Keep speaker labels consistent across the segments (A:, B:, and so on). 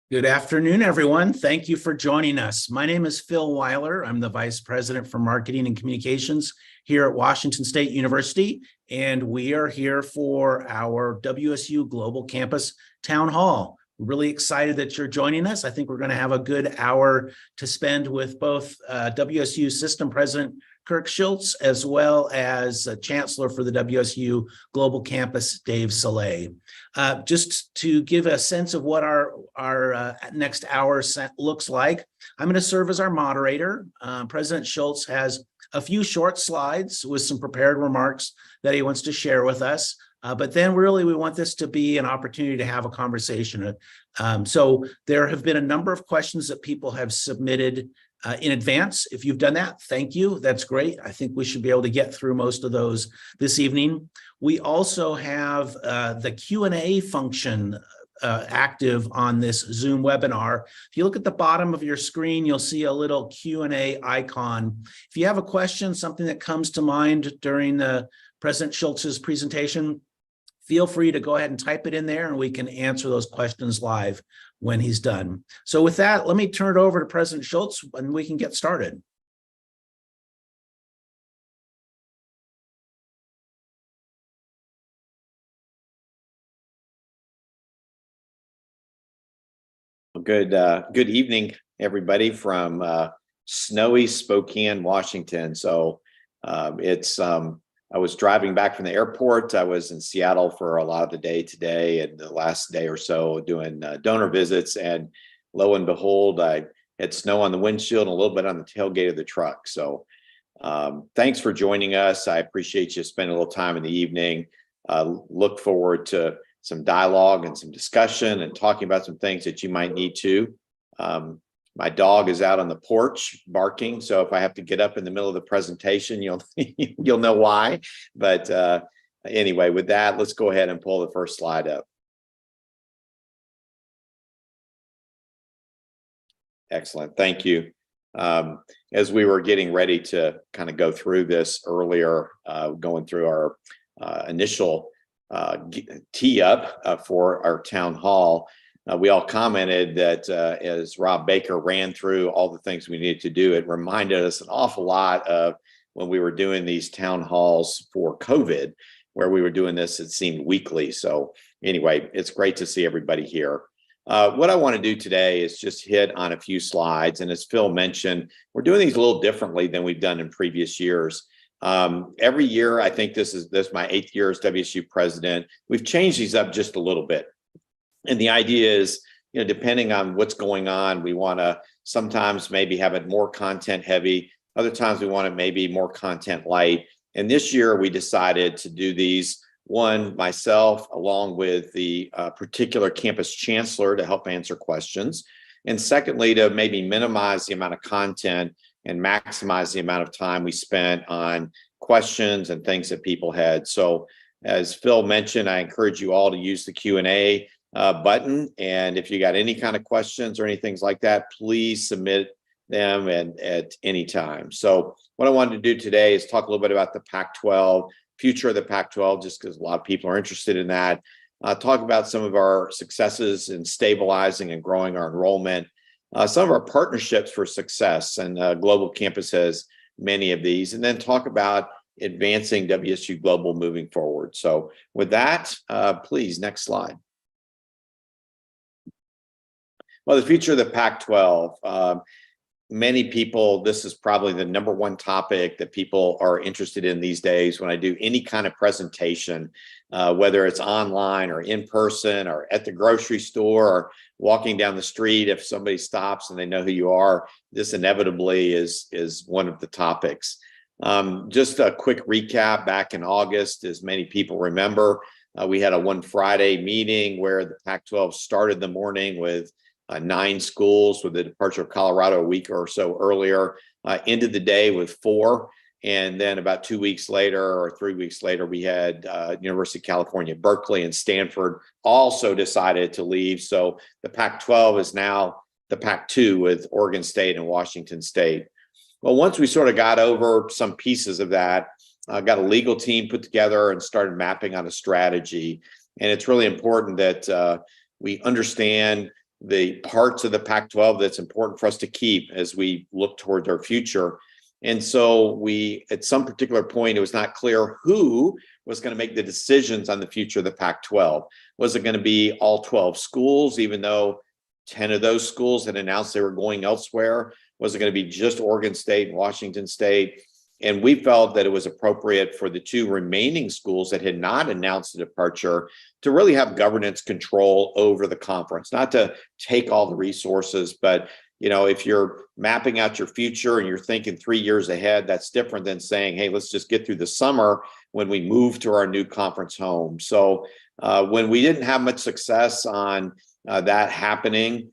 A: Good afternoon, everyone. Thank you for joining us. My name is Phil Weiler. I'm the Vice President for Marketing and Communications here at Washington State University, and we are here for our WSU Global Campus Town Hall. We're really excited that you're joining us. I think we're going to have a good hour to spend with both WSU System President Kirk Schultz, as well as Chancellor for the WSU Global Campus, Dave Saleh. Just to give a sense of what our next hour looks like, I'm going to serve as our moderator. President Schultz has a few short slides with some prepared remarks that he wants to share with us. But then really we want this to be an opportunity to have a conversation. So there have been a number of questions that people have submitted in advance. If you've done that, thank you. That's great. I think we should be able to get through most of those this evening. We also have the Q&A function active on this Zoom webinar. If you look at the bottom of your screen, you'll see a little Q&A icon. If you have a question, something that comes to mind during President Schultz's presentation, feel free to go ahead and type it in there and we can answer those questions live when he's done. So with that, let me turn it over to President Schultz and we can get started.
B: Good evening, everybody, from snowy Spokane, Washington. So I was driving back from the airport. I was in Seattle for a lot of the day today and the last day or so doing donor visits. And lo and behold, I had snow on the windshield and a little bit on the tailgate of the truck. So thanks for joining us. I appreciate you spending a little time in the evening. Look forward to some dialogue and some discussion and talking about some things that you might need to. My dog is out on the porch barking, so if I have to get up in the middle of the presentation, you'll know why. But anyway, with that, let's go ahead and pull the first slide up. Excellent, thank you. As we were getting ready to kind of go through this earlier, going through our initial tee up for our town hall, we all commented that as Rob Baker ran through all the things we needed to do, it reminded us an awful lot of when we were doing these town halls for COVID, where we were doing this, it seemed weekly. So anyway, it's great to see everybody here. What I want to do today is just hit on a few slides. And as Phil mentioned, we're doing these a little differently than we've done in previous years. Every year, I think this is my 8th year as WSU president, we've changed these up just a little bit. And the idea is, depending on what's going on, we want to sometimes maybe have it more content heavy. Other times we want it maybe more content light. And this year we decided to do these, one, myself, along with the particular campus chancellor to help answer questions. And secondly, to maybe minimize the amount of content and maximize the amount of time we spent on questions and things that people had. So as Phil mentioned, I encourage you all to use the Q&A button. And if you got any kind of questions or anything like that, please submit them at any time. So what I wanted to do today is talk a little bit about the Pac-12, future of the Pac-12, just because a lot of people are interested in that. Talk about some of our successes in stabilizing and growing our enrollment, some of our partnerships for success, and Global Campus has many of these, and then talk about advancing WSU Global moving forward. So with that, please, next slide. Well, the future of the Pac-12, many people, this is probably the #1 topic that people are interested in these days when I do any kind of presentation, whether it's online or in person or at the grocery store or walking down the street. If somebody stops and they know who you are, this inevitably is one of the topics. Just a quick recap, back in August, as many people remember, we had a one Friday meeting where the Pac-12 started the morning with 9 schools with the departure of Colorado a week or so earlier, ended the day with 4. And then about 2 weeks later or 3 weeks later, we had University of California, Berkeley, and Stanford also decided to leave. So the Pac-12 is now the Pac-2 with Oregon State and Washington State. Well, once we sort of got over some pieces of that, got a legal team put together and started mapping on a strategy. And it's really important that we understand the parts of the Pac-12 that's important for us to keep as we look towards our future. And so we, at some particular point, it was not clear who was going to make the decisions on the future of the Pac-12. Was it going to be all 12 schools, even though 10 of those schools had announced they were going elsewhere? Was it going to be just Oregon State and Washington State? And we felt that it was appropriate for the two remaining schools that had not announced a departure to really have governance control over the conference, not to take all the resources, but if you're mapping out your future and you're thinking 3 years ahead, that's different than saying, hey, let's just get through the summer when we move to our new conference home. So when we didn't have much success on that happening,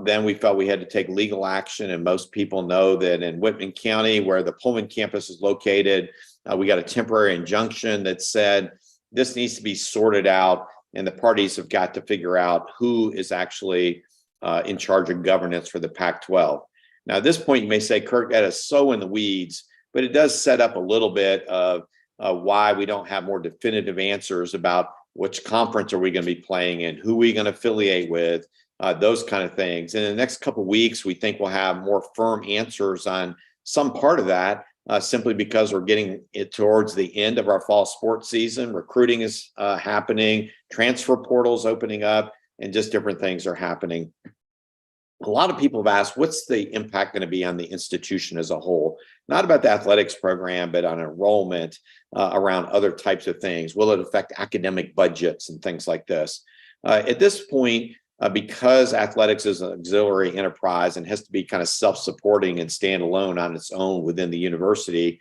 B: then we felt we had to take legal action. And most people know that in Whitman County, where the Pullman campus is located, we got a temporary injunction that said this needs to be sorted out, and the parties have got to figure out who is actually in charge of governance for the Pac-12. Now, at this point, you may say, Kirk, that is so in the weeds, but it does set up a little bit of why we don't have more definitive answers about which conference are we going to be playing in, who are we going to affiliate with, those kind of things. And in the next couple of weeks, we think we'll have more firm answers on some part of that, simply because we're getting it towards the end of our fall sports season. Recruiting is happening, transfer portals opening up, and just different things are happening. A lot of people have asked, what's the impact going to be on the institution as a whole? Not about the athletics program, but on enrollment, around other types of things. Will it affect academic budgets and things like this? At this point, because athletics is an auxiliary enterprise and has to be kind of self-supporting and stand alone on its own within the university,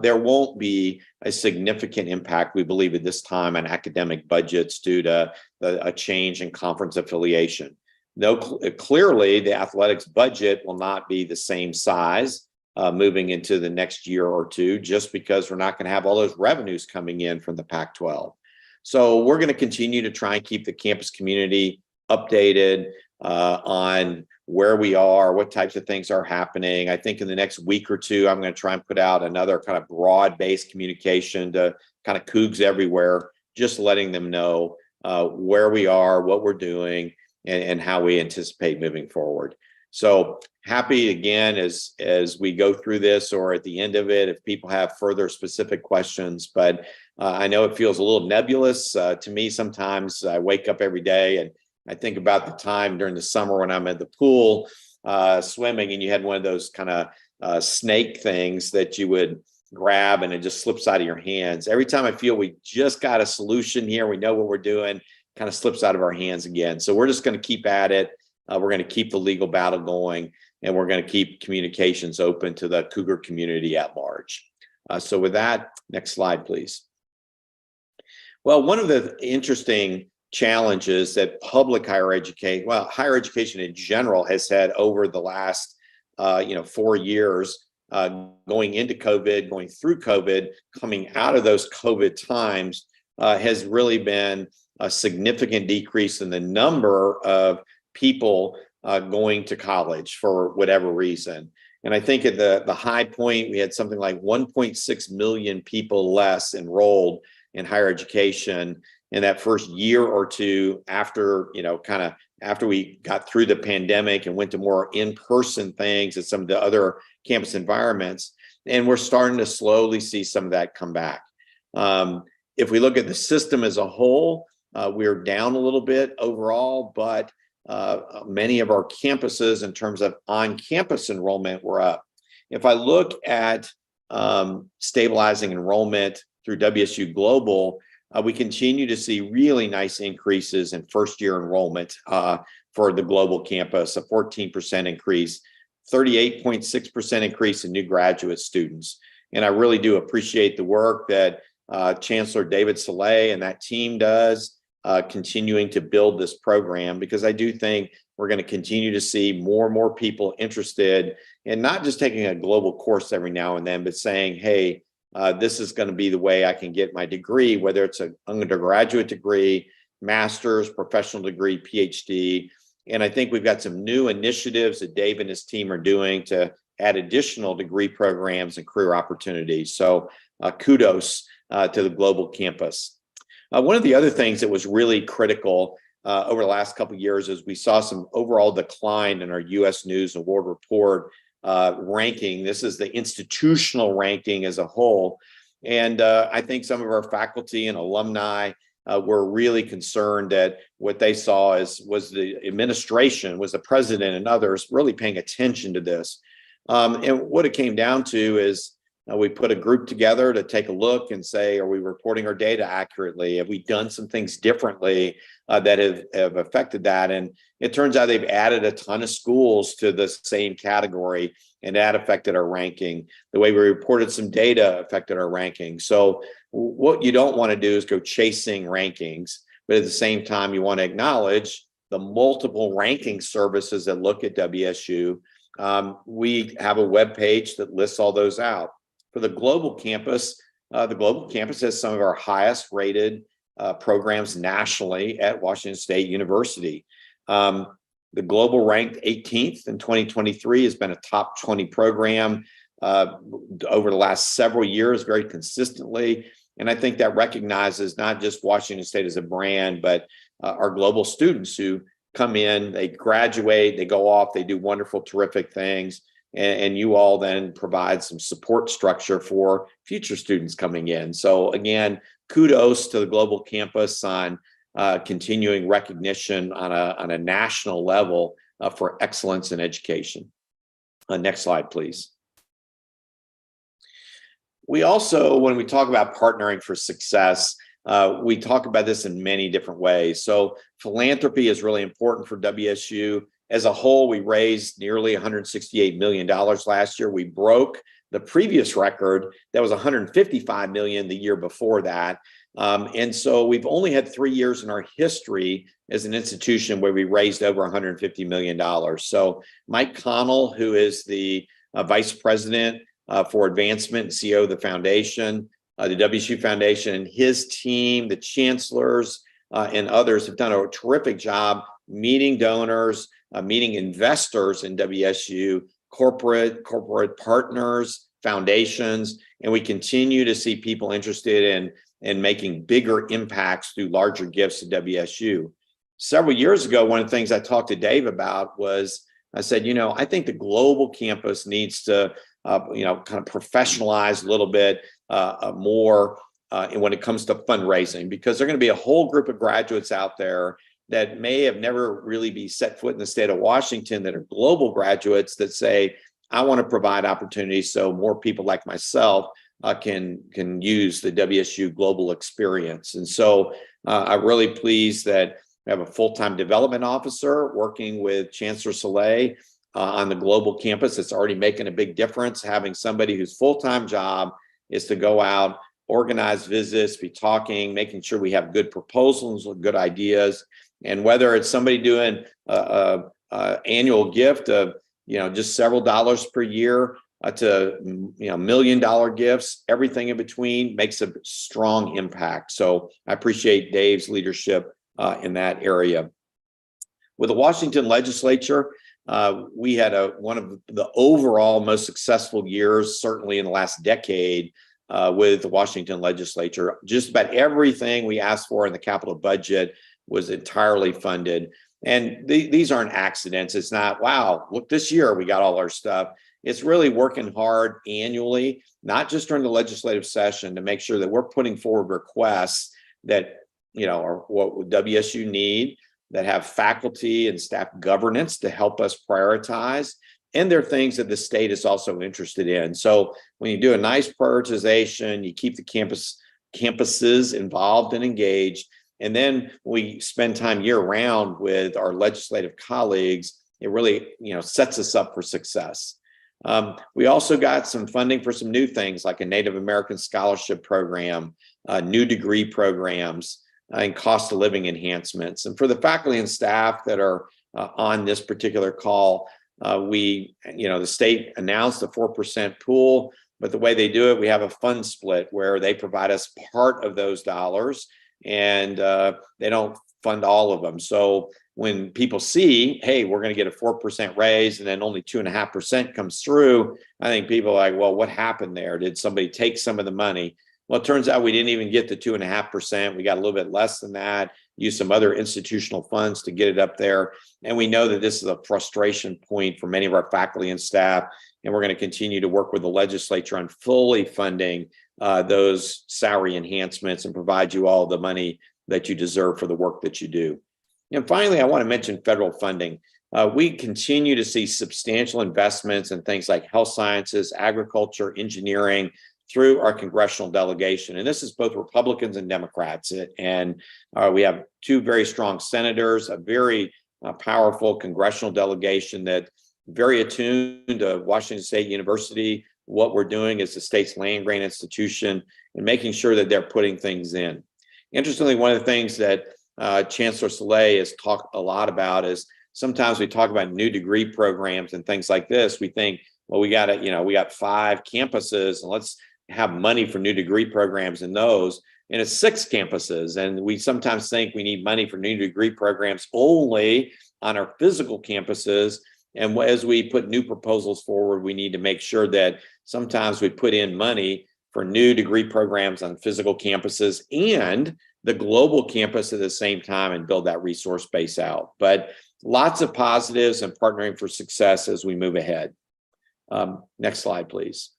B: there won't be a significant impact, we believe, at this time on academic budgets due to a change in conference affiliation. Though clearly the athletics budget will not be the same size moving into the next year or two, just because we're not going to have all those revenues coming in from the Pac-12. So we're going to continue to try and keep the campus community updated on where we are, what types of things are happening. I think in the next week or two, I'm going to try and put out another kind of broad-based communication to kind of Cougs everywhere, just letting them know where we are, what we're doing, and how we anticipate moving forward. So happy again as we go through this, or at the end of it, if people have further specific questions. But I know it feels a little nebulous to me sometimes. I wake up every day and I think about the time during the summer when I'm at the pool swimming, and you had one of those kind of snake things that you would grab and it just slips out of your hands. Every time I feel we just got a solution here, we know what we're doing, kind of slips out of our hands again. So we're just going to keep at it. We're going to keep the legal battle going, and we're going to keep communications open to the Cougar community at large. So with that, next slide, please. Well, one of the interesting challenges that public higher education, well, higher education in general has had over the last 4 years, going into COVID, going through COVID, coming out of those COVID times, has really been a significant decrease in the number of people going to college for whatever reason. And I think at the high point, we had something like 1.6 million people less enrolled in higher education in that first year or two after, after we got through the pandemic and went to more in-person things at some of the other campus environments. And we're starting to slowly see some of that come back. If we look at the system as a whole, we're down a little bit overall, but many of our campuses in terms of on-campus enrollment were up. If I look at stabilizing enrollment through WSU Global, we continue to see really nice increases in first-year enrollment for the global campus, a 14% increase, 38.6% increase in new graduate students. And I really do appreciate the work that Chancellor David Saleh and that team does, continuing to build this program, because I do think we're going to continue to see more and more people interested in not just taking a global course every now and then, but saying, hey, this is going to be the way I can get my degree, whether it's an undergraduate degree, master's, professional degree, PhD. And I think we've got some new initiatives that Dave and his team are doing to add additional degree programs and career opportunities. So kudos to the global campus. One of the other things that was really critical over the last couple of years is we saw some overall decline in our U.S. News and World Report ranking. This is the institutional ranking as a whole. And I think some of our faculty and alumni were really concerned that what they saw was the administration, was the president and others really paying attention to this. And what it came down to is we put a group together to take a look and say, are we reporting our data accurately? Have we done some things differently that have affected that? And it turns out they've added a ton of schools to the same category, and that affected our ranking. The way we reported some data affected our ranking. So what you don't want to do is go chasing rankings, but at the same time, you want to acknowledge the multiple ranking services that look at WSU. We have a web page that lists all those out. For the global campus has some of our highest rated programs nationally at Washington State University. The global ranked 18th in 2023 has been a top 20 program over the last several years, very consistently. And I think that recognizes not just Washington State as a brand, but our global students who come in, they graduate, they go off, they do wonderful, terrific things. And you all then provide some support structure for future students coming in. So again, kudos to the global campus on continuing recognition on a national level for excellence in education. Next slide, please. We also, when we talk about partnering for success, we talk about this in many different ways. So philanthropy is really important for WSU. As a whole, we raised nearly $168 million last year. We broke the previous record that was $155 million the year before that. And so we've only had 3 years in our history as an institution where we raised over $150 million. So Mike Connell, who is the vice president for advancement and CEO of the foundation, the WSU Foundation, and his team, the chancellors and others have done a terrific job meeting donors, meeting investors in WSU, corporate partners, foundations, and we continue to see people interested in making bigger impacts through larger gifts to WSU. Several years ago, one of the things I talked to Dave about was, I said, I think the global campus needs to, kind of professionalize a little bit more when it comes to fundraising, because there are going to be a whole group of graduates out there that may have never really be set foot in the state of Washington that are global graduates that say, I want to provide opportunities so more people like myself can use the WSU global experience. And so I'm really pleased that we have a full-time development officer working with Chancellor Soleil on the global campus. That's already making a big difference. Having somebody whose full-time job is to go out, organize visits, be talking, making sure we have good proposals, good ideas. And whether it's somebody doing a annual gift of just several dollars per year to $1 million gifts, everything in between makes a strong impact. So I appreciate Dave's leadership in that area. With the Washington legislature, we had one of the overall most successful years, certainly in the last decade, with the Washington legislature. Just about everything we asked for in the capital budget was entirely funded. And these aren't accidents. It's not, wow, look, this year we got all our stuff. It's really working hard annually, not just during the legislative session, to make sure that we're putting forward requests that, are what WSU need, that have faculty and staff governance to help us prioritize. And there are things that the state is also interested in. So when you do a nice prioritization, you keep the campuses involved and engaged. And then we spend time year round with our legislative colleagues. It really, sets us up for success. We also got some funding for some new things like a Native American scholarship program, new degree programs, and cost of living enhancements. And for the faculty and staff that are on this particular call, the state announced a 4% pool, but the way they do it, we have a fund split where they provide us part of those dollars, and they don't fund all of them. So when people see, hey, we're going to get a 4% raise and then only 2.5% comes through, I think people are like, well, what happened there? Did somebody take some of the money? Well, it turns out we didn't even get the 2.5%. We got a little bit less than that. use some other institutional funds to get it up there. And we know that this is a frustration point for many of our faculty and staff. And we're going to continue to work with the legislature on fully funding those salary enhancements and provide you all the money that you deserve for the work that you do. And finally, I want to mention federal funding. We continue to see substantial investments in things like health sciences, agriculture, engineering through our congressional delegation. And this is both Republicans and Democrats. And we have two very strong senators, a very powerful congressional delegation that very attuned to Washington State University. What we're doing is the state's land grant institution and making sure that they're putting things in. Interestingly, one of the things that Chancellor Saleh has talked a lot about is sometimes we talk about new degree programs and things like this. We think, well, we got 5 campuses and let's have money for new degree programs in those. And it's 6 campuses. And we sometimes think we need money for new degree programs only on our physical campuses. And as we put new proposals forward, we need to make sure that sometimes we put in money for new degree programs on physical campuses and the global campus at the same time and build that resource base out. But lots of positives and partnering for success as we move ahead. Next slide, please.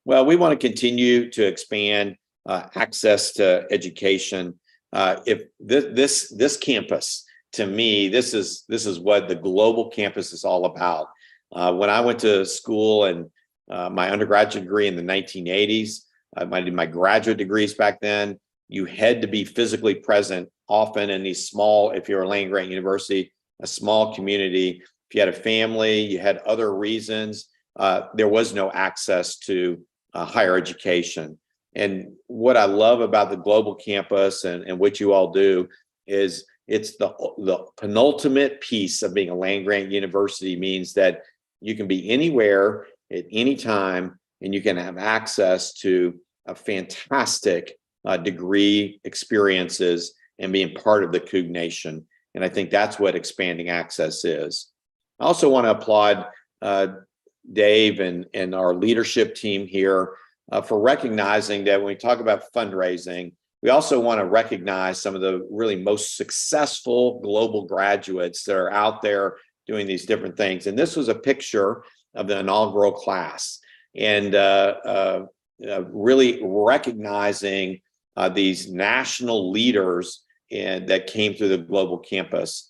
B: Well, we want to continue to expand access to education. If this campus, to me, this is what the global campus is all about. When I went to school and my undergraduate degree in the 1980s, I did my graduate degrees back then. You had to be physically present often in these small, if you're a land grant university, a small community. If you had a family, you had other reasons, there was no access to higher education. And what I love about the global campus and what you all do is it's the penultimate piece of being a land grant university means that you can be anywhere at any time and you can have access to a fantastic degree experiences and being part of the Coug Nation. And I think that's what expanding access is. I also want to applaud Dave and our leadership team here for recognizing that when we talk about fundraising, we also want to recognize some of the really most successful global graduates that are out there doing these different things. And this was a picture of the inaugural class and really recognizing these national leaders that came through the global campus.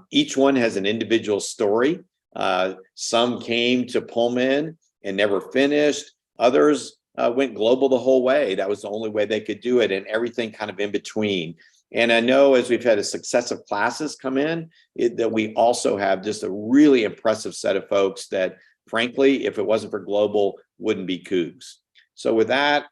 B: Each one has an individual story. Some came to Pullman and never finished. Others went global the whole way. That was the only way they could do it, and everything kind of in between. And I know as we've had a successive classes come in, that we also have just a really impressive set of folks that, frankly, if it wasn't for global, wouldn't be Cougs. So with that,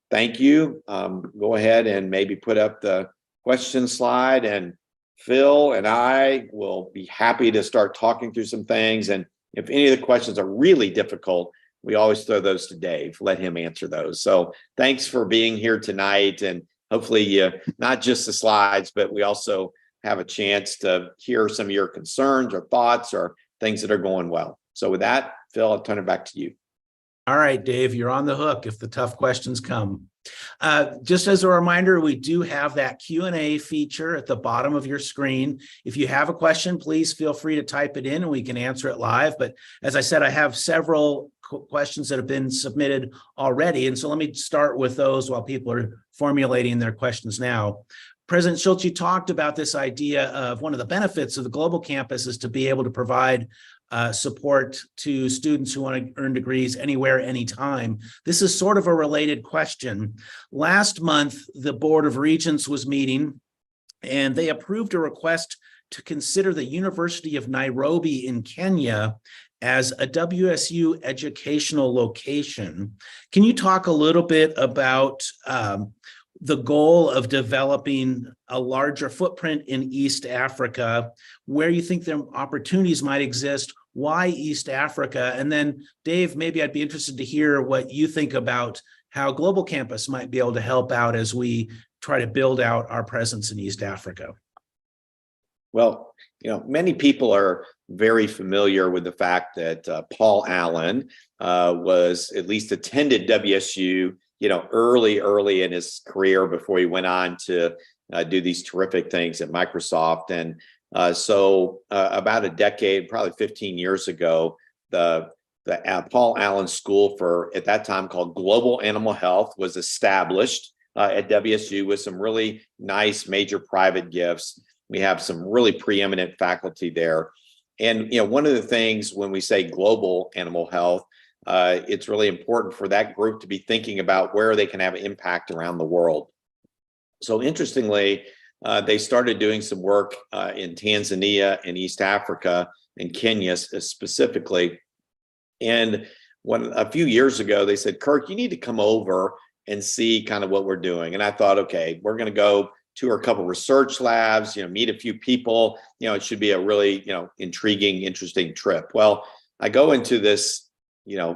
B: thank you. Go ahead and maybe put up the question slide, and Phil and I will be happy to start talking through some things. And if any of the questions are really difficult, we always throw those to Dave, let him answer those. So thanks for being here tonight. And hopefully not just the slides, but we also have a chance to hear some of your concerns or thoughts or things that are going well. So with that, Phil, I'll turn it back to you.
A: All right, Dave, you're on the hook if the tough questions come. Just as a reminder, we do have that Q&A feature at the bottom of your screen. If you have a question, please feel free to type it in and we can answer it live. But as I said, I have several questions that have been submitted already. And so let me start with those while people are formulating their questions now. President Schultz, you talked about this idea of one of the benefits of the global campus is to be able to provide support to students who want to earn degrees anywhere, anytime. This is sort of a related question. Last month, the Board of Regents was meeting and they approved a request to consider the University of Nairobi in Kenya as a WSU educational location. Can you talk a little bit about the goal of developing a larger footprint in East Africa, where you think the opportunities might exist, why East Africa? And then Dave, maybe I'd be interested to hear what you think about how Global Campus might be able to help out as we try to build out our presence in East Africa.
B: Well, many people are very familiar with the fact that Paul Allen was at least attended WSU early in his career before he went on to do these terrific things at Microsoft. And so about a decade, probably 15 years ago, the Paul Allen School for, at that time called Global Animal Health, was established at WSU with some really nice major private gifts. We have some really preeminent faculty there. And, one of the things when we say global animal health, it's really important for that group to be thinking about where they can have impact around the world. So interestingly, they started doing some work in Tanzania and East Africa and Kenya specifically. And a few years ago, they said, Kirk, you need to come over and see kind of what we're doing. And I thought, okay, we're going to go tour a couple research labs, meet a few people. It should be a really, intriguing, interesting trip. Well, I go into this,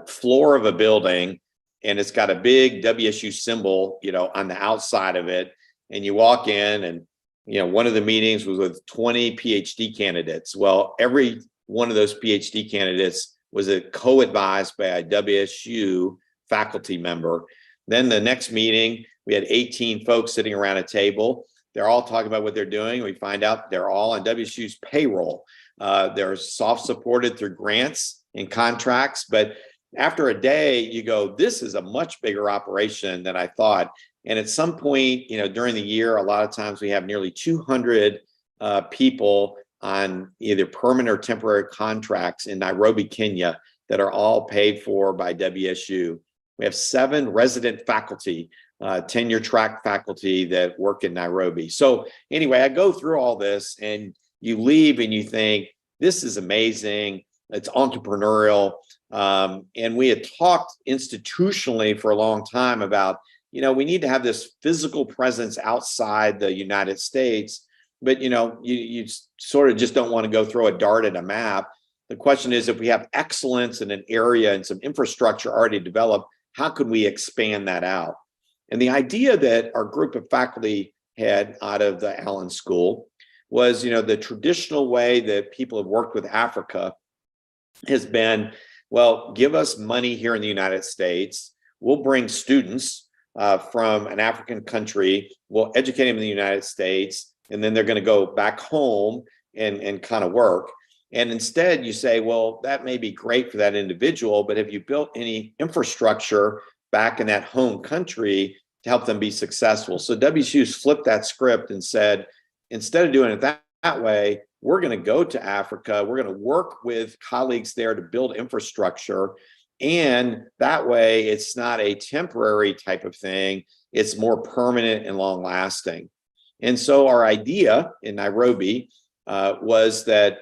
B: floor of a building, and it's got a big WSU symbol, on the outside of it. And you walk in, and, one of the meetings was with 20 PhD candidates. Well, every one of those PhD candidates was co-advised by a WSU faculty member. Then the next meeting, we had 18 folks sitting around a table. They're all talking about what they're doing. We find out they're all on WSU's payroll. They're soft supported through grants and contracts. But after a day, you go, this is a much bigger operation than I thought. And at some point, during the year, a lot of times we have nearly 200 people on either permanent or temporary contracts in Nairobi, Kenya, that are all paid for by WSU. We have 7 resident faculty, tenure track faculty that work in Nairobi. So anyway, I go through all this, and you leave and you think, this is amazing. It's entrepreneurial. And we had talked institutionally for a long time about, we need to have this physical presence outside the United States, but, you sort of just don't want to go throw a dart at a map. The question is, if we have excellence in an area and some infrastructure already developed, how could we expand that out? And the idea that our group of faculty had out of the Allen School was, the traditional way that people have worked with Africa has been, well, give us money here in the United States. We'll bring students from an African country. We'll educate them in the United States, and then they're going to go back home and kind of work. And instead you say, well, that may be great for that individual, but have you built any infrastructure back in that home country to help them be successful? So WSU's flipped that script and said, instead of doing it that way, we're going to go to Africa. We're going to work with colleagues there to build infrastructure. And that way it's not a temporary type of thing. It's more permanent and long lasting. And so our idea in Nairobi was that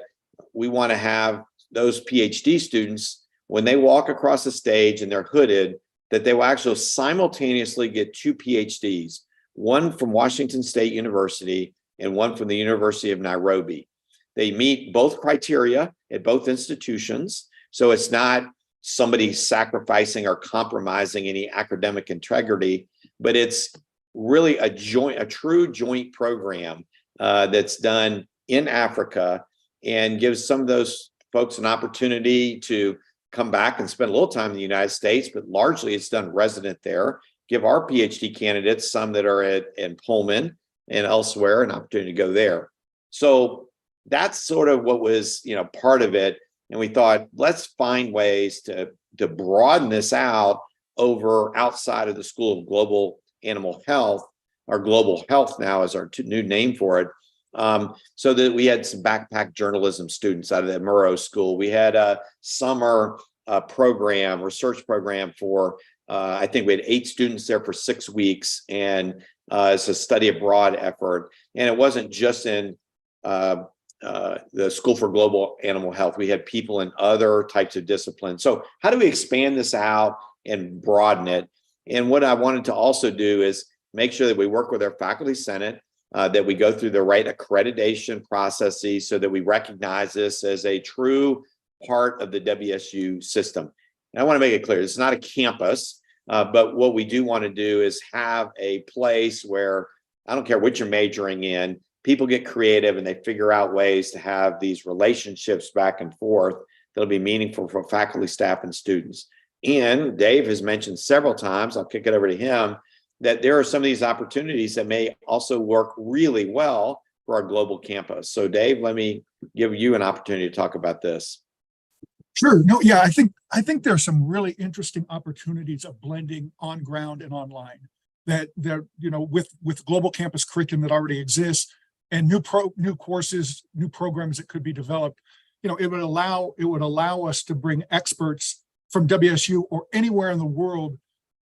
B: we want to have those PhD students, when they walk across the stage and they're hooded, that they will actually simultaneously get 2 PhDs, one from Washington State University and one from the University of Nairobi. They meet both criteria at both institutions. So it's not somebody sacrificing or compromising any academic integrity, but it's really a true joint program that's done in Africa, and gives some of those folks an opportunity to come back and spend a little time in the United States, but largely it's done resident there. Give our PhD candidates, some that are in Pullman and elsewhere, an opportunity to go there. So that's sort of what was, part of it. And we thought, let's find ways to broaden this out outside of the School of Global Animal Health, or Global Health now is our new name for it. So that we had some backpack journalism students out of the Murrow School. We had a summer research program for, I think we had 8 students there for 6 weeks, and it's a study abroad effort. And it wasn't just in the School for Global Animal Health. We had people in other types of disciplines. So how do we expand this out and broaden it? And what I wanted to also do is make sure that we work with our faculty senate, that we go through the right accreditation processes so that we recognize this as a true part of the WSU system. And I want to make it clear, it's not a campus, but what we do want to do is have a place where, I don't care what you're majoring in, people get creative and they figure out ways to have these relationships back and forth that'll be meaningful for faculty, staff, and students. And Dave has mentioned several times, I'll kick it over to him, that there are some of these opportunities that may also work really well for our global campus. So Dave, let me give you an opportunity to talk about this.
C: Sure. No, yeah, I think there are some really interesting opportunities of blending on ground and online that with global campus curriculum that already exists and new courses, new programs that could be developed. It would allow us to bring experts from WSU or anywhere in the world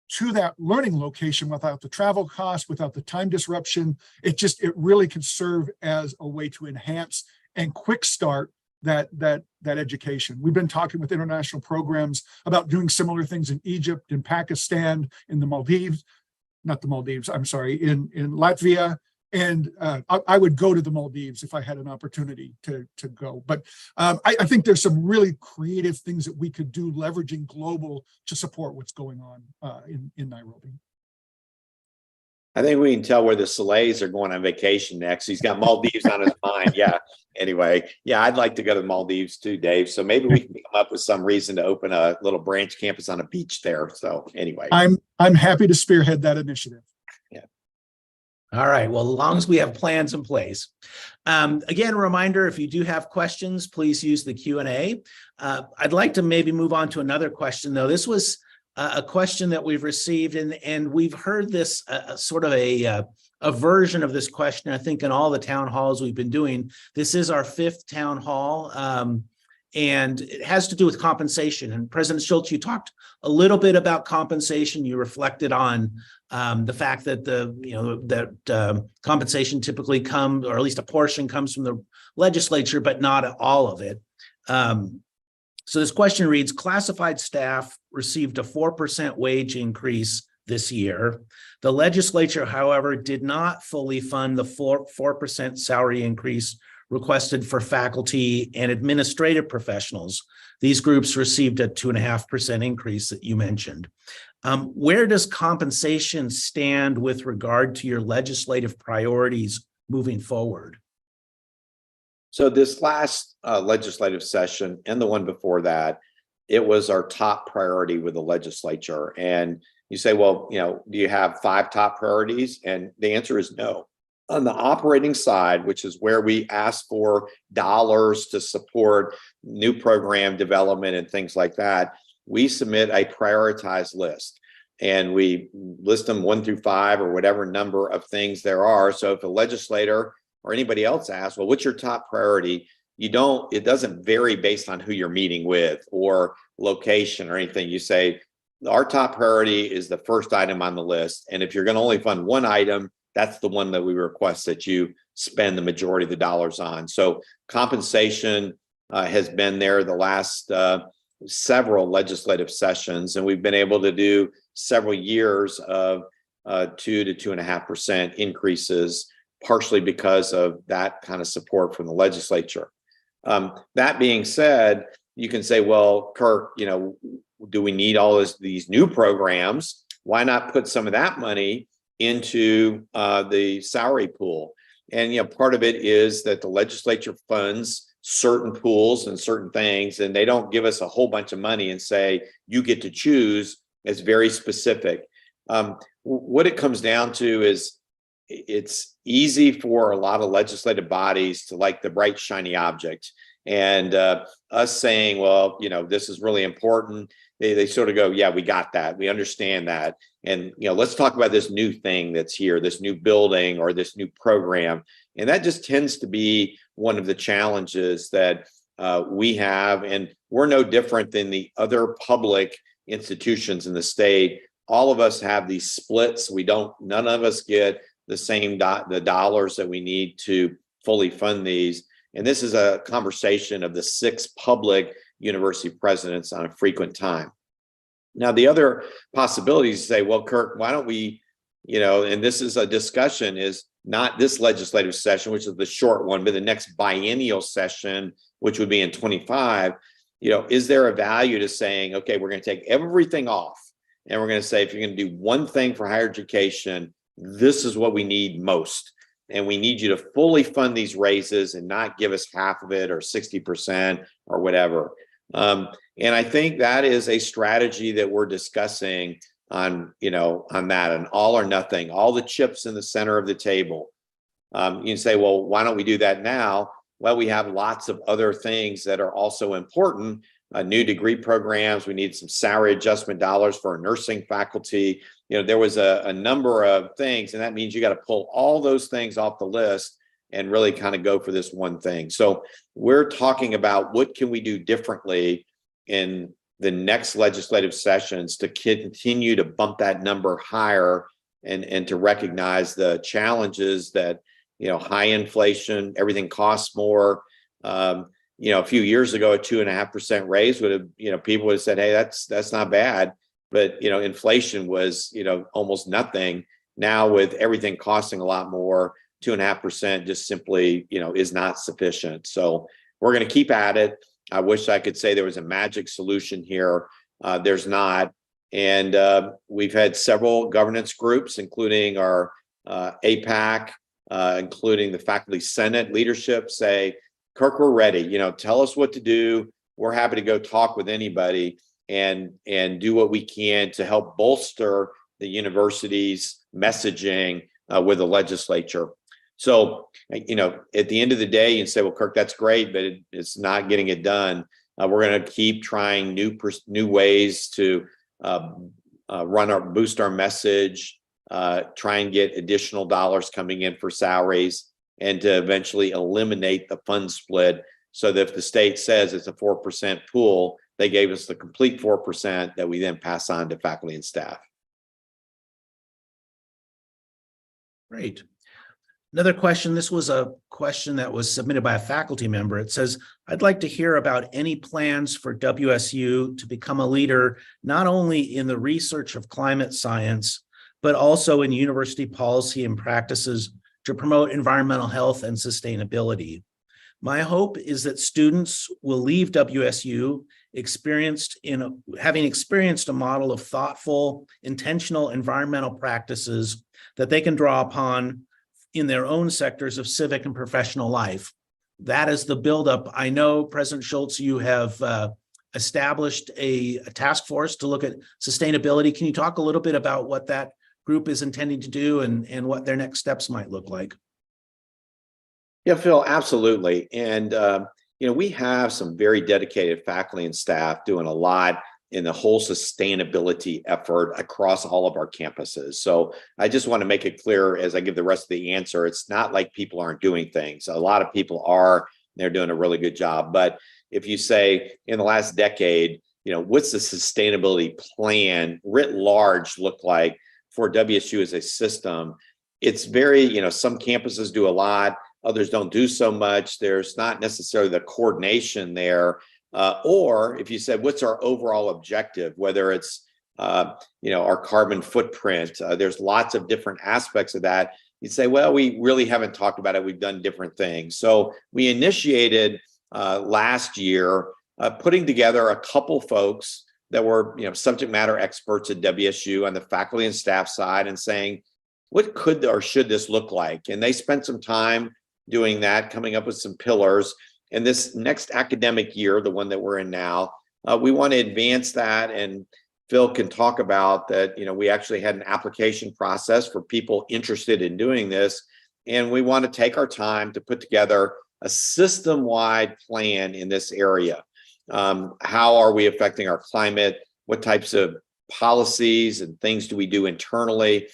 C: to that learning location without the travel cost, without the time disruption. It really can serve as a way to enhance and quick start that education. We've been talking with international programs about doing similar things in Egypt, in Pakistan, in the Maldives, not the Maldives, I'm sorry, in Latvia. And I would go to the Maldives if I had an opportunity to go. But I think there's some really creative things that we could do leveraging global to support what's going on in Nairobi.
B: I think we can tell where the Soleils are going on vacation next. He's got Maldives on his mind. Yeah. Anyway, yeah, I'd like to go to the Maldives too, Dave. So maybe we can come up with some reason to open a little branch campus on a beach there. So anyway,
C: I'm happy to spearhead that initiative.
A: All right. Well, as long as we have plans in place. Again, a reminder, if you do have questions, please use the Q&A. I'd like to maybe move on to another question, though. This was a question that we've received, and we've heard this sort of a version of this question, I think, in all the town halls we've been doing. This is our 5th town hall, and it has to do with compensation. And President Schultz, you talked a little bit about compensation. You reflected on the fact that compensation typically comes, or at least a portion comes from the legislature, but not all of it. So this question reads, classified staff received a 4% wage increase this year. The legislature, however, did not fully fund the 4% salary increase requested for faculty and administrative professionals. These groups received a 2.5% increase that you mentioned. Where does compensation stand with regard to your legislative priorities moving forward?
B: so this last legislative session and the one before that, it was our top priority with the legislature. And you say, well, do you have 5 top priorities? And the answer is no. On the operating side, which is where we ask for dollars to support new program development and things like that, we submit a prioritized list. And we list them 1 through 5 or whatever number of things there are. So if a legislator or anybody else asks, well, what's your top priority? It doesn't vary based on who you're meeting with or location or anything. You say, our top priority is the first item on the list. And if you're going to only fund one item, that's the one that we request that you spend the majority of the dollars on. So compensation has been there the last several legislative sessions, and we've been able to do several years of 2 to 2.5% increases, partially because of that kind of support from the legislature. That being said, you can say, well, Kirk, do we need all these new programs? Why not put some of that money into the salary pool? And part of it is that the legislature funds certain pools and certain things, and they don't give us a whole bunch of money and say you get to choose. It's very specific. What it comes down to is it's easy for a lot of legislative bodies to like the bright shiny object, and us saying, well, this is really important. They sort of go, yeah, we got that. We understand that. And, let's talk about this new thing that's here, this new building or this new program. And that just tends to be one of the challenges that we have. And we're no different than the other public institutions in the state. All of us have these splits. None of us get the same the dollars that we need to fully fund these. And this is a conversation of the 6 public university presidents on a frequent time. Now, the other possibilities say, well, Kirk, why don't we, and this is a discussion, is not this legislative session, which is the short one, but the next biennial session, which would be in 25, is there a value to saying, okay, we're going to take everything off and we're going to say, if you're going to do one thing for higher education, this is what we need most. And we need you to fully fund these raises and not give us half of it or 60% or whatever. And I think that is a strategy that we're discussing on that, an all or nothing, all the chips in the center of the table. You can say, well, why don't we do that now? Well, we have lots of other things that are also important. New degree programs. We need some salary adjustment dollars for our nursing faculty. There was a number of things, and that means you got to pull all those things off the list and really kind of go for this one thing. So we're talking about what can we do differently in the next legislative sessions to continue to bump that number higher and to recognize the challenges that, high inflation, everything costs more. A few years ago, a 2.5% raise would have, people would have said, hey, that's not bad. But, inflation was, almost nothing. Now with everything costing a lot more, 2.5% just simply, is not sufficient. So we're going to keep at it. I wish I could say there was a magic solution here. There's not. And we've had several governance groups, including our APAC, including the Faculty Senate leadership, say, Kirk, we're ready. Tell us what to do. We're happy to go talk with anybody and do what we can to help bolster the university's messaging with the legislature. So, at the end of the day, you can say, well, Kirk, that's great, but it's not getting it done. We're going to keep trying new ways to boost our message, try and get additional dollars coming in for salaries, and to eventually eliminate the fund split so that if the state says it's a 4% pool, they gave us the complete 4% that we then pass on to faculty and staff.
A: Great. Another question. This was a question that was submitted by a faculty member. It says, I'd like to hear about any plans for WSU to become a leader, not only in the research of climate science, but also in university policy and practices to promote environmental health and sustainability. My hope is that students will leave WSU having experienced a model of thoughtful, intentional environmental practices that they can draw upon in their own sectors of civic and professional life. That is the buildup. I know, President Schultz, you have established a task force to look at sustainability. Can you talk a little bit about what that group is intending to do and what their next steps might look like?
B: Yeah, Phil, absolutely. And, we have some very dedicated faculty and staff doing a lot in the whole sustainability effort across all of our campuses. So I just want to make it clear as I give the rest of the answer, it's not like people aren't doing things. A lot of people are, they're doing a really good job. But if you say in the last decade, what's the sustainability plan writ large look like for WSU as a system? It's very, some campuses do a lot, others don't do so much. There's not necessarily the coordination there. Or if you said, what's our overall objective, whether it's, our carbon footprint, there's lots of different aspects of that. You'd say, well, we really haven't talked about it. We've done different things. So we initiated last year, putting together a couple folks that were, subject matter experts at WSU on the faculty and staff side and saying, what could or should this look like? And they spent some time doing that, coming up with some pillars. And this next academic year, the one that we're in now, we want to advance that. And Phil can talk about that. We actually had an application process for people interested in doing this. And we want to take our time to put together a system-wide plan in this area. How are we affecting our climate? What types of policies and things do we do internally?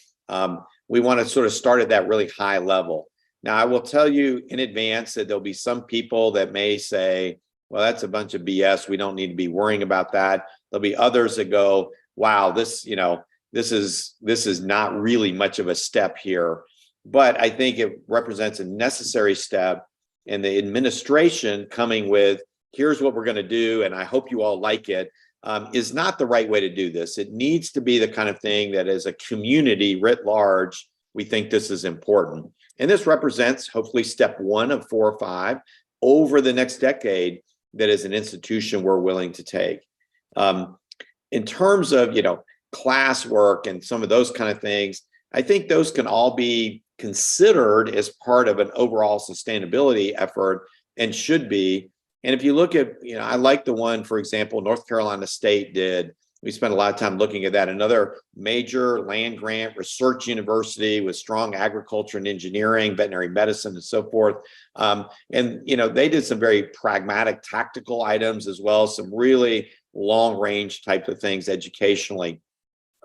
B: We want to sort of start at that really high level. Now, I will tell you in advance that there'll be some people that may say, well, that's a bunch of BS. We don't need to be worrying about that. There'll be others that go, wow, this is not really much of a step here. But I think it represents a necessary step, and the administration coming with, here's what we're going to do, and I hope you all like it, is not the right way to do this. It needs to be the kind of thing that as a community writ large, we think this is important. And this represents hopefully step 1 of 4 or 5 over the next decade that as an institution we're willing to take. In terms of, classwork and some of those kind of things, I think those can all be considered as part of an overall sustainability effort and should be. And if you look at, I like the one, for example, North Carolina State did. We spent a lot of time looking at that. Another major land grant research university with strong agriculture and engineering, veterinary medicine, and so forth. And they did some very pragmatic, tactical items as well, some really long range type of things educationally.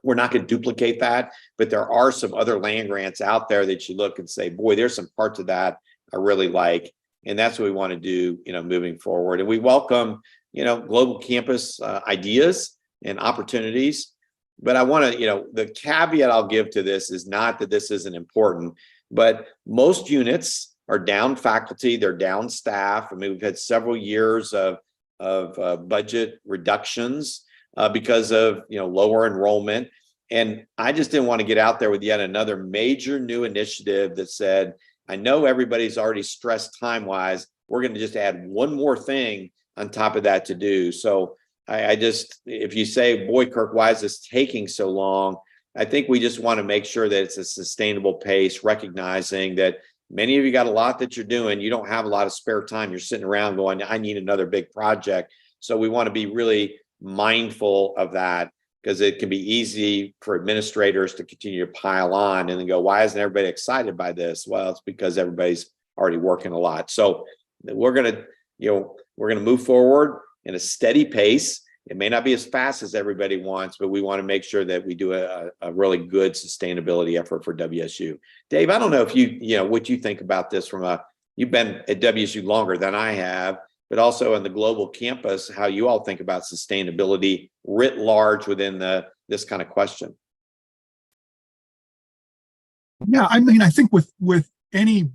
B: We're not going to duplicate that, but there are some other land grants out there that you look and say, boy, there's some parts of that I really like. And that's what we want to do, moving forward. And we welcome, global campus ideas and opportunities. But I want to, the caveat I'll give to this is not that this isn't important, but most units are down faculty, they're down staff. I mean, we've had several years of budget reductions because of, lower enrollment. And I just didn't want to get out there with yet another major new initiative that said, I know everybody's already stressed time-wise. We're going to just add one more thing on top of that to do. So I just, if you say, boy, Kirk, why is this taking so long? I think we just want to make sure that it's a sustainable pace, recognizing that many of you got a lot that you're doing. You don't have a lot of spare time. You're sitting around going, I need another big project. So we want to be really mindful of that, because it can be easy for administrators to continue to pile on and then go, why isn't everybody excited by this? Well, it's because everybody's already working a lot. So we're going to move forward in a steady pace. It may not be as fast as everybody wants, but we want to make sure that we do a really good sustainability effort for WSU. Dave, I don't know if what you think about this you've been at WSU longer than I have, but also in the global campus, how you all think about sustainability writ large within this kind of question.
C: Yeah, I mean, I think with any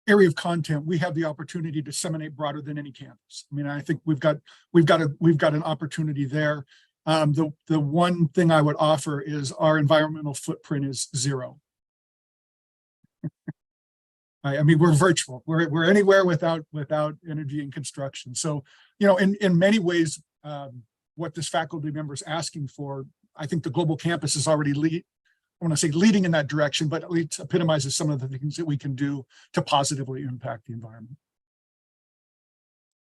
C: area of content, we have the opportunity to disseminate broader than any campus. I mean, I think we've got an opportunity there. The one thing I would offer is our environmental footprint is zero. I mean, we're virtual. We're anywhere without energy and construction. So, in many ways, what this faculty member is asking for, I think the global campus is already I want to say leading in that direction, but at least epitomizes some of the things that we can do to positively impact the environment.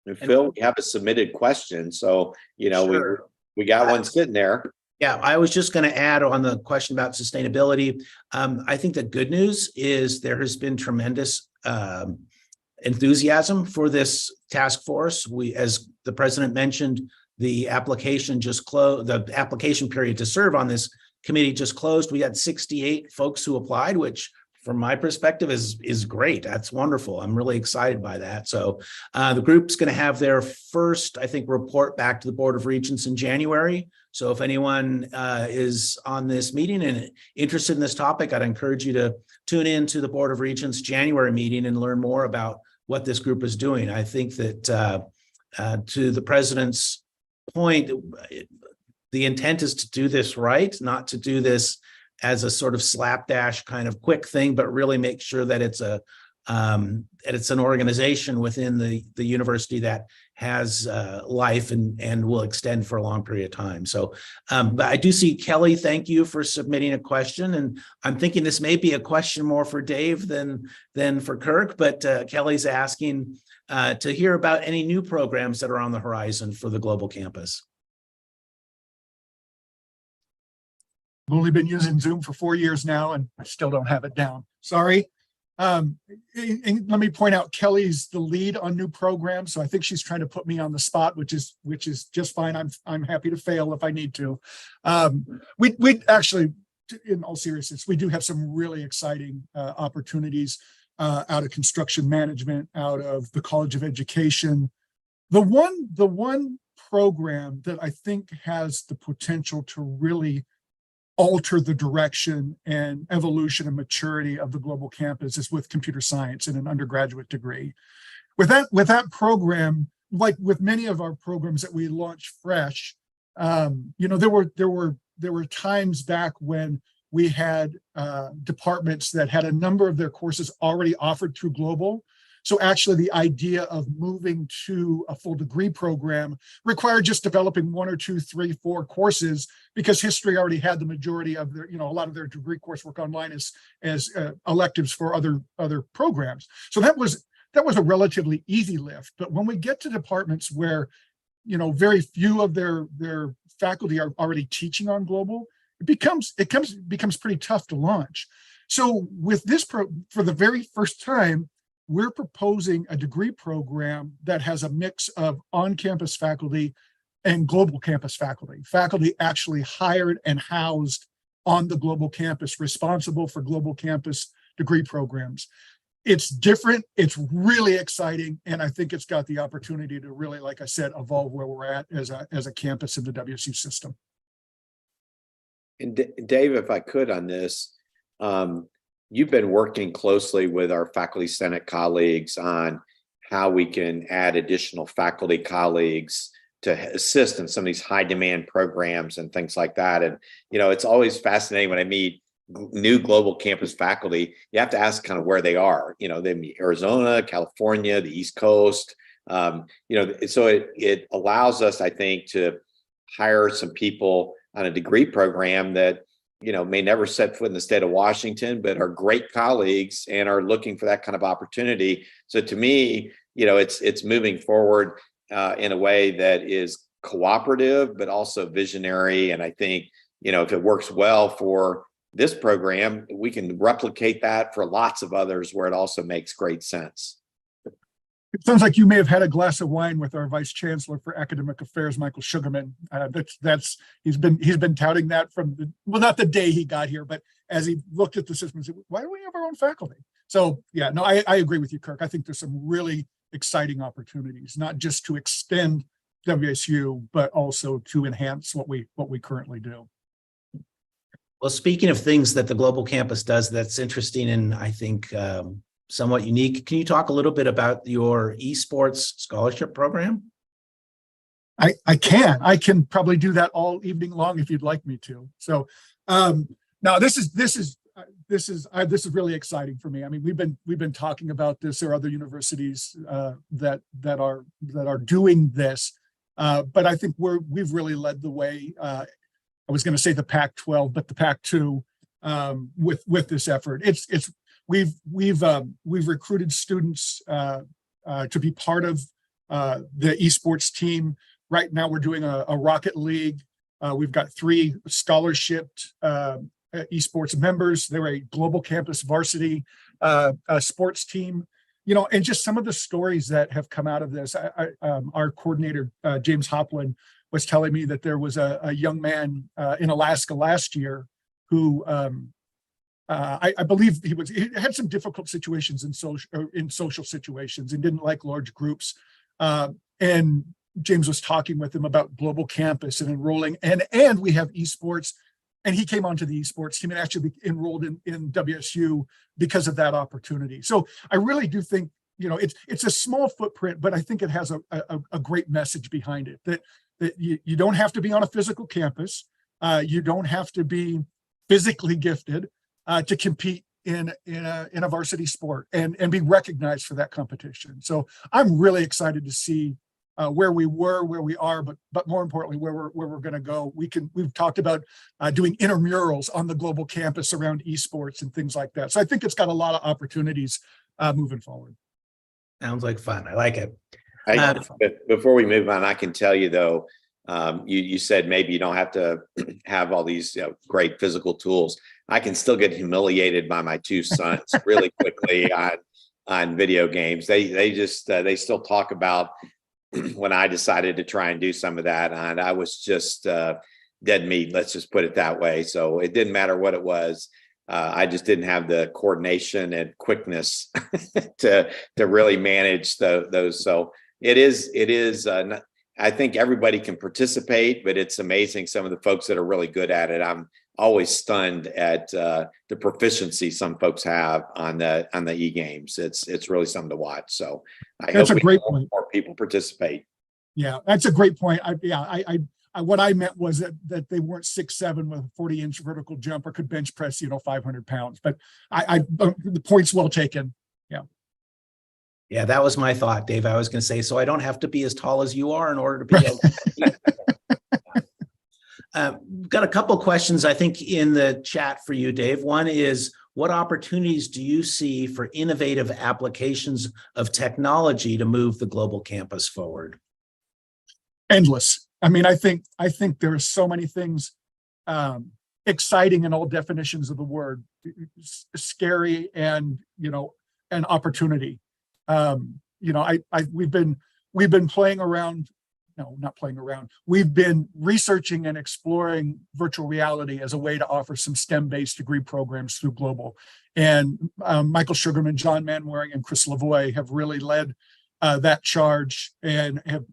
B: And Phil, we have a submitted question. So,
A: Sure.
B: we got one sitting there.
A: Yeah, I was just going to add on the question about sustainability. I think the good news is there has been tremendous enthusiasm for this task force. As the president mentioned, the application just closed. The application period to serve on this committee just closed. We had 68 folks who applied, which from my perspective is great. That's wonderful. I'm really excited by that. So the group's going to have their first, I think, report back to the Board of Regents in January. So if anyone is on this meeting and interested in this topic, I'd encourage you to tune in to the Board of Regents January meeting and learn more about what this group is doing. I think that to the president's point, the intent is to do this right, not to do this as a sort of slapdash kind of quick thing, but really make sure that it's an organization within the university that has life and will extend for a long period of time. So, but I do see Kelly, thank you for submitting a question. And I'm thinking this may be a question more for Dave than for Kirk, but Kelly's asking to hear about any new programs that are on the horizon for the global campus.
C: I've only been using Zoom for 4 years now, and I still don't have it down. Sorry. And let me point out, Kelly's the lead on new programs, so I think she's trying to put me on the spot, which is just fine. I'm happy to fail if I need to. We actually, in all seriousness, we do have some really exciting opportunities out of construction management, out of the College of Education. The one program that I think has the potential to really alter the direction and evolution and maturity of the global campus is with computer science in an undergraduate degree. With that program, like with many of our programs that we launch fresh, there were times back when we had departments that had a number of their courses already offered through global. So actually the idea of moving to a full degree program required just developing 1 or 2, 3, 4 courses, because history already had the majority of their, a lot of their degree coursework online as electives for other programs. So that a relatively easy lift. But when we get to departments where, very few of their faculty are already teaching on global, it becomes pretty tough to launch. So with this for the very first time, we're proposing a degree program that has a mix of on-campus faculty and global campus faculty actually hired and housed on the global campus, responsible for global campus degree programs. It's different, it's really exciting, and I think it's got the opportunity to really, like I said, evolve where we're at as a campus in the WSU system.
B: And Dave, if I could on this, you've been working closely with our faculty senate colleagues on how we can add additional faculty colleagues to assist in some of these high demand programs and things like that. And, it's always fascinating when I meet new global campus faculty. You have to ask kind of where they are, they meet Arizona, California, the East Coast, so it allows us, I think, to hire some people on a degree program that, may never set foot in the state of Washington, but are great colleagues and are looking for that kind of opportunity. So to me, it's moving forward in a way that is cooperative, but also visionary. And I think, if it works well for this program, we can replicate that for lots of others where it also makes great sense.
C: It sounds like you may have had a glass of wine with our Vice Chancellor for Academic Affairs, Michael Sugarman. He's been touting that from not the day he got here, but as he looked at the system and said, why do we have our own faculty? So yeah, no, I agree with you, Kirk. I think there's some really exciting opportunities, not just to extend WSU, but also to enhance what we currently do.
A: Well, speaking of things that the global campus does that's interesting and I think somewhat unique, can you talk a little bit about your esports scholarship program?
C: I can probably do that all evening long if you'd like me to. So now this is really exciting for me. I mean, we've been talking about this. There are other universities that are doing this, but I think we've really led the way. I was going to say the Pac-12, but the Pac-2 with this effort. We've recruited students to be part of the esports team. Right now, we're doing a Rocket League. We've got 3 scholarshiped esports members. They're a global campus varsity sports team. And just some of the stories that have come out of this. Our coordinator, James Hoplin, was telling me that there was a young man in Alaska last year who I believe he had some difficult situations in social situations and didn't like large groups. And James was talking with him about global campus and enrolling, and we have esports, and he came onto the esports team and actually enrolled in WSU because of that opportunity. So I really do think, it's a small footprint, but I think it has a great message behind it that you don't have to be on a physical campus. You don't have to be physically gifted to compete in a varsity sport and be recognized for that competition. So I'm really excited to see where we were, where we are, but more importantly, where we're going to go. We've talked about doing intramurals on the global campus around esports and things like that. So I think it's got a lot of opportunities moving forward.
A: Sounds like fun. I like it.
B: Before we move on, I can tell you though, you said maybe you don't have to have all these great physical tools. I can still get humiliated by my 2 sons really quickly on video games. They still talk about when I decided to try and do some of that, and I was just dead meat. Let's just put it that way. So it didn't matter what it was. I just didn't have the coordination and quickness to really manage those. So it is. I think everybody can participate, but it's amazing some of the folks that are really good at it. I'm always stunned at the proficiency some folks have on the e-games. It's really something to watch. So I
C: That's
B: hope
C: a great point.
B: More people participate.
C: Yeah, that's a great point. What I meant was that they weren't 6'7" with a 40-inch vertical jump or could bench press 500 pounds. But the point's well taken.
A: Yeah, that was my thought, Dave. I was going to say, so I don't have to be as tall as you are in order to be able to. Got a couple questions, I think, in the chat for you, Dave. One is, what opportunities do you see for innovative applications of technology to move the global campus forward?
C: Endless. I mean, I think there are so many things exciting in all definitions of the word, scary and an opportunity. We've been playing around. No, not playing around. We've been researching and exploring virtual reality as a way to offer some STEM-based degree programs through Global. And Michael Sugarman, John Manwaring, and Chris Lavoie have really led that charge and have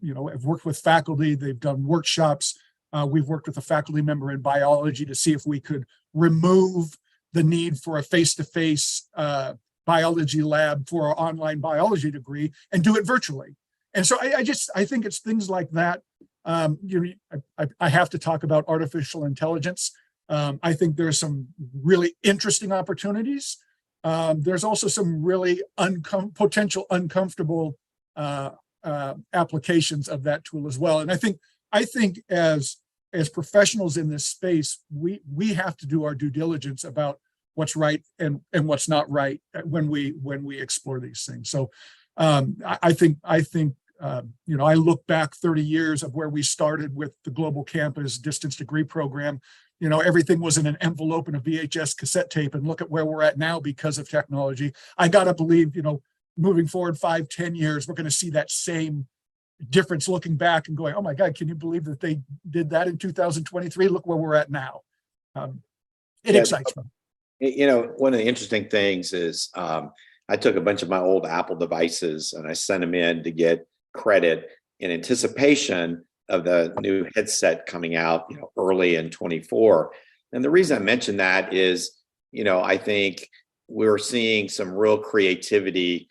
C: worked with faculty. They've done workshops. We've worked with a faculty member in biology to see if we could remove the need for a face-to-face biology lab for our online biology degree and do it virtually. And so I think it's things like that. I have to talk about artificial intelligence. I think there's some really interesting opportunities. There's also some really potential uncomfortable applications of that tool as well. And I think as professionals in this space, we have to do our due diligence about what's right and what's not right when we explore these things. So I think I look back 30 years of where we started with the Global Campus distance degree program. Everything was in an envelope and a VHS cassette tape, and look at where we're at now because of technology. I gotta believe, moving forward 5-10 years, we're going to see that same difference, looking back and going, oh my God, can you believe that they did that in 2023? Look where we're at now. It excites me.
B: One of the interesting things is I took a bunch of my old Apple devices and I sent them in to get credit in anticipation of the new headset coming out, early in 24. And the reason I mention that is, I think we're seeing some real creativity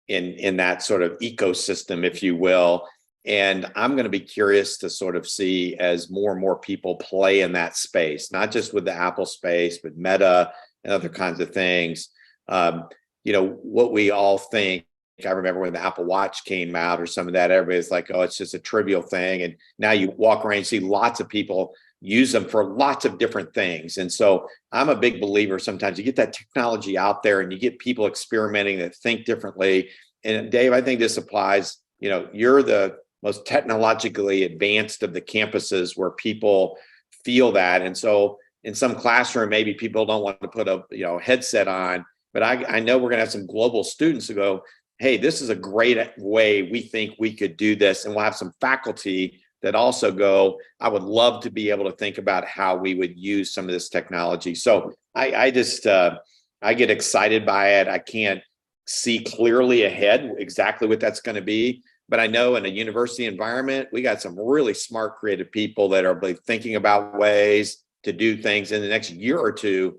B: in that sort of ecosystem, if you will. And I'm going to be curious to sort of see as more and more people play in that space, not just with the Apple space, but Meta and other kinds of things. What we all think. I remember when the Apple Watch came out or some of that, everybody's like, oh, it's just a trivial thing. And now you walk around and see lots of people use them for lots of different things. And so I'm a big believer. Sometimes you get that technology out there and you get people experimenting that think differently. And Dave, I think this applies, you're the most technologically advanced of the campuses where people feel that. And so in some classroom, maybe people don't want to put a headset on, but I know we're going to have some global students who go, hey, this is a great way we think we could do this. And we'll have some faculty that also go, I would love to be able to think about how we would use some of this technology. So I get excited by it. I can't see clearly ahead exactly what that's going to be. But I know in a university environment, we got some really smart, creative people that are thinking about ways to do things in the next year or two.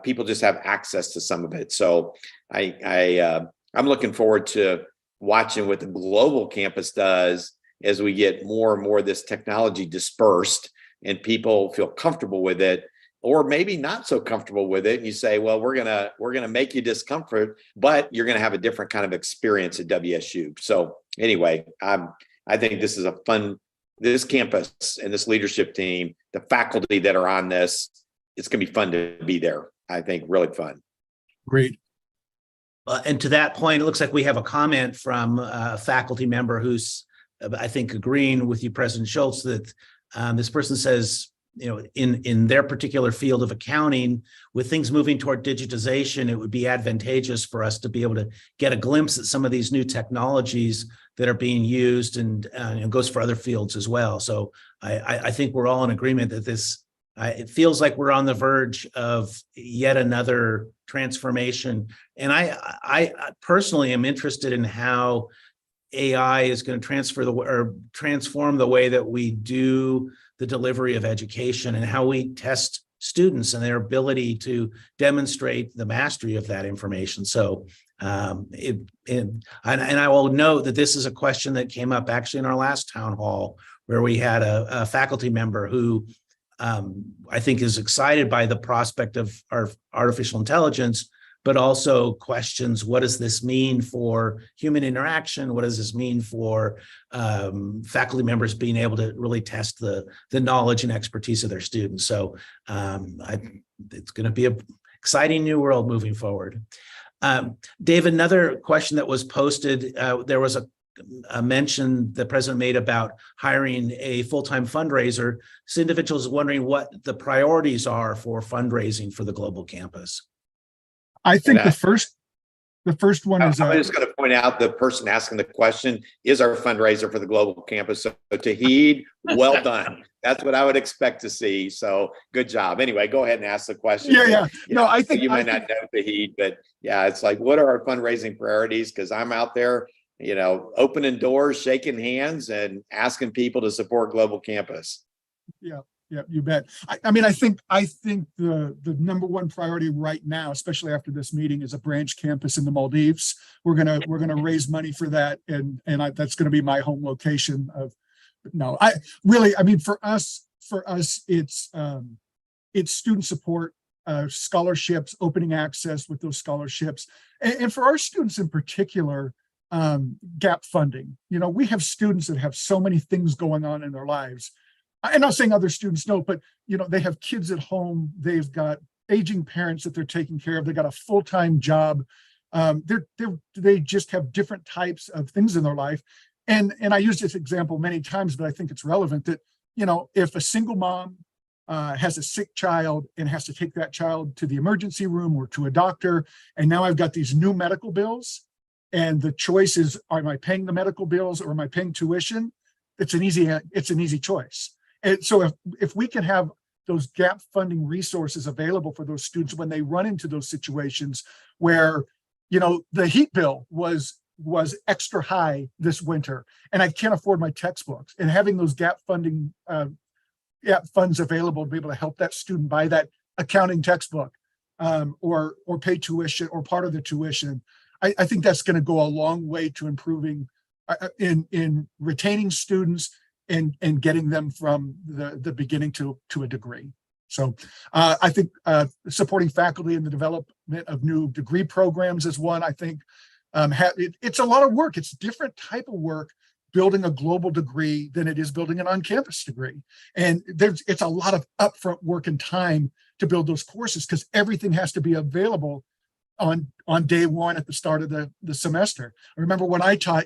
B: People just have access to some of it. So I'm looking forward to watching what the global campus does as we get more and more of this technology dispersed and people feel comfortable with it, or maybe not so comfortable with it. And you say, well, we're gonna make you discomfort, but you're gonna have a different kind of experience at WSU. So anyway, I think this is this campus and this leadership team, the faculty that are on this, it's gonna be fun to be there. I think really fun.
C: Great.
A: And to that point, it looks like we have a comment from a faculty member who's, I think, agreeing with you, President Schultz, that this person says, in their particular field of accounting, with things moving toward digitization, it would be advantageous for us to be able to get a glimpse at some of these new technologies that are being used, and it goes for other fields as well. So I think we're all in agreement that it feels like we're on the verge of yet another transformation. And I personally am interested in how AI is going to transform the way that we do the delivery of education and how we test students and their ability to demonstrate the mastery of that information. So and I will note that this is a question that came up actually in our last town hall, where we had a faculty member who I think is excited by the prospect of our artificial intelligence, but also questions, what does this mean for human interaction? What does this mean for faculty members being able to really test the knowledge and expertise of their students? So it's going to be exciting new world moving forward. Dave, another question that was posted, there was a mention the president made about hiring a full-time fundraiser. This individual is wondering what the priorities are for fundraising for the global campus.
C: I think the first one is.
B: I'm just going to point out the person asking the question is our fundraiser for the global campus. So Tahid, well done. That's what I would expect to see. So good job. Anyway, go ahead and ask the question.
C: Yeah. No, I think
B: you might not know Tahid, but yeah, it's like, what are our fundraising priorities? Because I'm out there, opening doors, shaking hands, and asking people to support global campus.
C: Yeah, you bet. I think the number one priority right now, especially after this meeting, is a branch campus in the Maldives. We're gonna raise money for that, and that's gonna be my home location. For us, it's student support, scholarships, opening access with those scholarships, and for our students in particular, gap funding. We have students that have so many things going on in their lives. I'm not saying other students don't, but they have kids at home. They've got aging parents that they're taking care of. They got a full-time job. They just have different types of things in their life. And I use this example many times, but I think it's relevant that if a single mom has a sick child and has to take that child to the emergency room or to a doctor, and now I've got these new medical bills, and the choice is, am I paying the medical bills or am I paying tuition? It's an easy choice. And so if we can have those gap funding resources available for those students when they run into those situations where, the heat bill was extra high this winter and I can't afford my textbooks, and having those gap funding funds available to be able to help that student buy that accounting textbook or pay tuition or part of the tuition, I think that's going to go a long way to improving in retaining students and getting them from the beginning to a degree. So I think supporting faculty in the development of new degree programs is one. I think it's a lot of work. It's different type of work building a global degree than it is building an on-campus degree. And it's a lot of upfront work and time to build those courses because everything has to be available on day one at the start of the semester. I remember when I taught,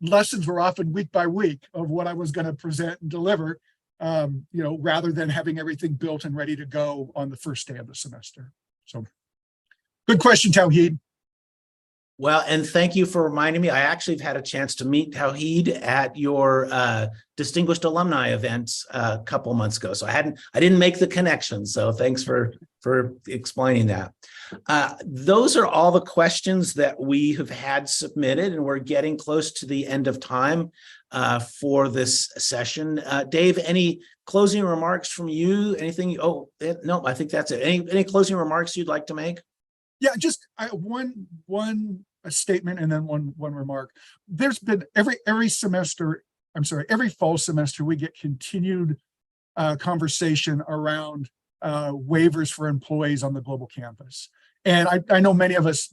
C: lessons were often week by week of what I was going to present and deliver, rather than having everything built and ready to go on the first day of the semester. So good question, Tawhid.
A: Well, and thank you for reminding me. I actually have had a chance to meet Tawhid at your distinguished alumni events a couple months ago. So I didn't make the connection. So thanks for explaining that. Those are all the questions that we have had submitted, and we're getting close to the end of time for this session. Dave, any closing remarks from you? Anything? Oh, no, I think that's it. Any closing remarks you'd like to make?
C: Yeah, just one statement and then one remark. There's been every fall semester, we get continued conversation around waivers for employees on the global campus. And I know many of us,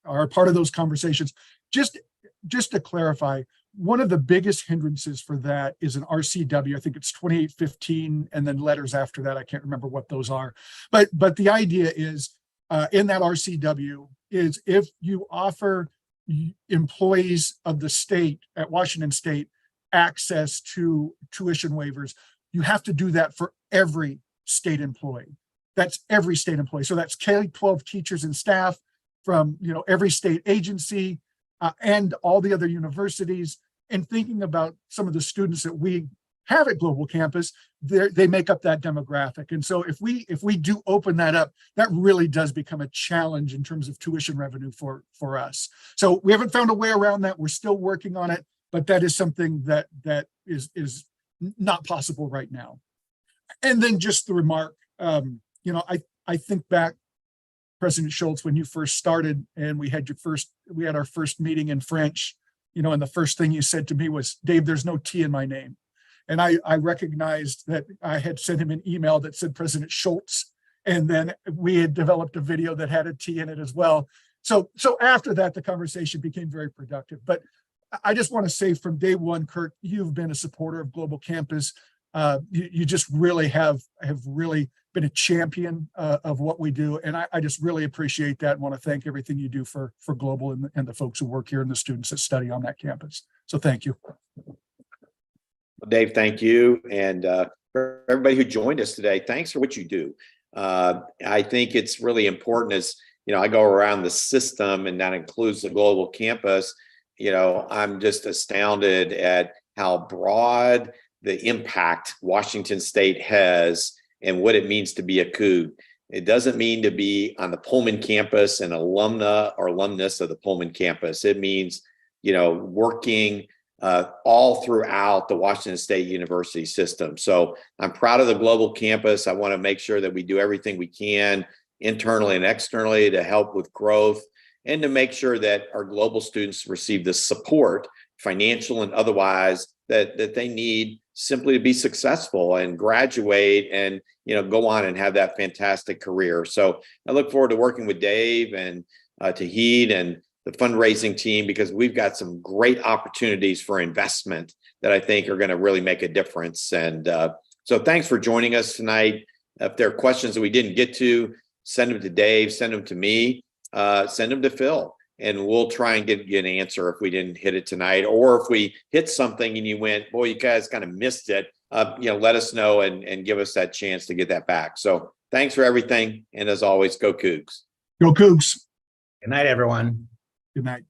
C: are part of those conversations. Just to clarify, one of the biggest hindrances for that is an RCW. I think it's 2815, and then letters after that. I can't remember what those are. But the idea is, in that RCW is if you offer employees of the state at Washington State access to tuition waivers, you have to do that for every state employee. That's every state employee. So that's K-12 teachers and staff from every state agency and all the other universities. And thinking about some of the students that we have at Global Campus, they make up that demographic. And so if we do open that up, that really does become a challenge in terms of tuition revenue for us. So we haven't found a way around that. We're still working on it, but that is something that is not possible right now. And then just the remark, I think back, President Schultz, when you first started and we had our first meeting in French, and the first thing you said to me was, Dave, there's no T in my name. And I recognized that I had sent him an email that said President Schultz, and then we had developed a video that had a T in it as well. So after that, the conversation became very productive. But I just want to say from day one, Kurt, you've been a supporter of Global Campus. You just really have really been a champion of what we do. And I just really appreciate that and want to thank everything you do for Global and the folks who work here and the students that study on that campus. So thank you.
B: Well, Dave, thank you. And for everybody who joined us today, thanks for what you do. I think it's really important as, I go around the system, and that includes the global campus. I'm just astounded at how broad the impact Washington State has and what it means to be a Coug. It doesn't mean to be on the Pullman campus and alumna or alumnus of the Pullman campus. It means, working all throughout the Washington State University system. So I'm proud of the global campus. I want to make sure that we do everything we can internally and externally to help with growth and to make sure that our global students receive the support, financial and otherwise, that they need simply to be successful and graduate and go on and have that fantastic career. So I look forward to working with Dave and Tahid and the fundraising team, because we've got some great opportunities for investment that I think are going to really make a difference. And so thanks for joining us tonight. If there are questions that we didn't get to, send them to Dave, send them to me, send them to Phil, and we'll try and get you an answer if we didn't hit it tonight, or if we hit something and you went, boy, you guys kind of missed it. Let us know and give us that chance to get that back. So thanks for everything. And as always, go Cougs.
C: Go Cougs.
A: Good night, everyone.
C: Good night.